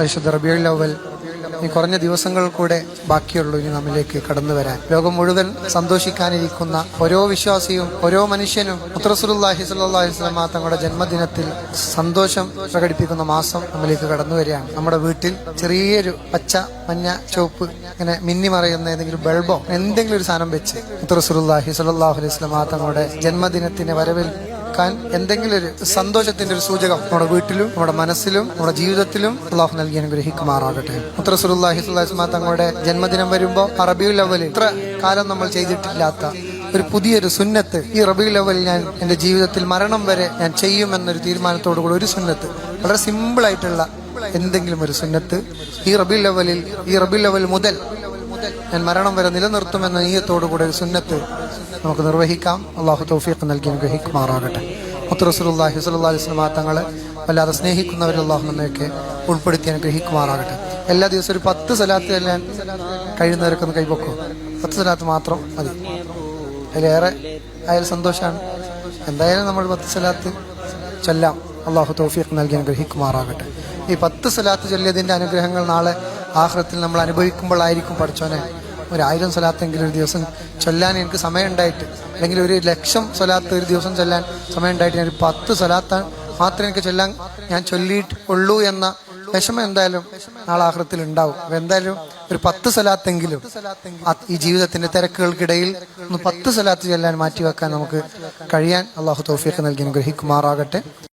പരിശുദ്ധ റബീഉൽ അവ്വൽ ഈ കുറഞ്ഞ ദിവസങ്ങൾ കൂടെ ബാക്കിയുള്ളൂ ഇനി നമ്മിലേക്ക് കടന്നു വരാൻ. ലോകം മുഴുവൻ സന്തോഷിക്കാനിരിക്കുന്ന ഓരോ വിശ്വാസിയും ഓരോ മനുഷ്യനും റസൂലുള്ളാഹി സ്വല്ലല്ലാഹു അലൈഹി വസല്ലം തങ്ങളുടെ ജന്മദിനത്തിൽ സന്തോഷം പ്രകടിപ്പിക്കുന്ന മാസം നമ്മിലേക്ക് കടന്നു വരികയാണ്. നമ്മുടെ വീട്ടിൽ ചെറിയൊരു പച്ച, മഞ്ഞ, ചുവപ്പ് ഇങ്ങനെ മിന്നി മറയുന്ന ഏതെങ്കിലും ബൾബോ എന്തെങ്കിലും ഒരു സാധനം വെച്ച് റസൂലുള്ളാഹി സ്വല്ലല്ലാഹു അലൈഹി വസല്ലം തങ്ങളുടെ ജന്മദിനത്തിനെ എന്തെങ്കിലും ഒരു സന്തോഷത്തിന്റെ ഒരു സൂചകം നമ്മുടെ വീട്ടിലും നമ്മുടെ മനസ്സിലും നമ്മുടെ ജീവിതത്തിലും അള്ളാഹു നൽകി അനുഗ്രഹിക്കുമാറാകട്ടെ. റസൂലുള്ളാഹി സ്വല്ലല്ലാഹു അലൈഹി വസല്ലം തങ്ങളുടെ ജന്മദിനം വരുമ്പോൾ റബീഉൽ അവ്വൽ ഇത്ര കാലം നമ്മൾ ചെയ്തിട്ടില്ലാത്ത ഒരു പുതിയൊരു സുന്നത്ത് ഈ റബീഉൽ അവ്വൽ ഞാൻ എന്റെ ജീവിതത്തിൽ മരണം വരെ ഞാൻ ചെയ്യുമെന്നൊരു തീരുമാനത്തോടു കൂടി ഒരു സുന്നത്ത്, വളരെ സിമ്പിൾ ആയിട്ടുള്ള എന്തെങ്കിലും ഒരു സുന്നത്ത് ഈ റബീഉൽ അവ്വൽ മുതൽ ഞാൻ മരണം വരെ നിലനിർത്തുമെന്ന നീയത്തോടുകൂടെ ഒരു സുന്നത്ത് നമുക്ക് നിർവഹിക്കാം. അള്ളാഹു തൗഫീഖ് നൽകി അനുഗ്രഹിക്കുമാറാകട്ടെ. റസൂലുള്ളാഹി സ്വല്ലല്ലാഹു അലൈഹി വസല്ലം തങ്ങളെ വല്ലാതെ സ്നേഹിക്കുന്നവരിൽ അള്ളാഹു നമ്മയൊക്കെ ഉൾപ്പെടുത്തി അനുഗ്രഹിക്കുമാറാകട്ടെ. എല്ലാ ദിവസവും ഒരു 10 സലാത്ത് ചെല്ലാൻ കഴിയുന്നവരൊക്കെ ഒന്ന് കൈപൊക്കും. 10 സലാത്ത് മാത്രം മതി, അതിലേറെ ആയാൽ സന്തോഷമാണ്. എന്തായാലും നമ്മൾ 10 സലാത്ത് ചൊല്ലാം. അള്ളാഹു തൗഫീഖ് നൽകി അനുഗ്രഹിക്കുമാറാകട്ടെ. ഈ 10 സലാത്ത് ചൊല്ലിയതിന്റെ അനുഗ്രഹങ്ങൾ നാളെ ആഖിറത്തിൽ നമ്മൾ അനുഭവിക്കുമ്പോഴായിരിക്കും. പഠിച്ചോനെ, 1000 സ്വലാത്തെങ്കിലും ഒരു ദിവസം ചൊല്ലാൻ എനിക്ക് സമയം ഉണ്ടായിട്ട്, അല്ലെങ്കിൽ 1,00,000 സ്വലാത്ത് ഒരു ദിവസം ചൊല്ലാൻ സമയം ഉണ്ടായിട്ട് ഞാൻ 10 സ്വലാത്ത് മാത്രമേ എനിക്ക് ചൊല്ലാൻ ഞാൻ ചൊല്ലിയിട്ടുള്ളൂ എന്ന വിഷമം എന്തായാലും നാളെ ആഖിറത്തിൽ ഉണ്ടാവും. അപ്പൊ എന്തായാലും ഒരു 10 സ്വലാത്തെങ്കിലും ഈ ജീവിതത്തിന്റെ തിരക്കുകൾക്കിടയിൽ 10 സ്വലാത്ത് ചൊല്ലാൻ മാറ്റിവെക്കാൻ നമുക്ക് കഴിയാൻ അള്ളാഹു തൗഫീഖ് നൽകി അനുഗ്രഹിക്കുമാറാകട്ടെ.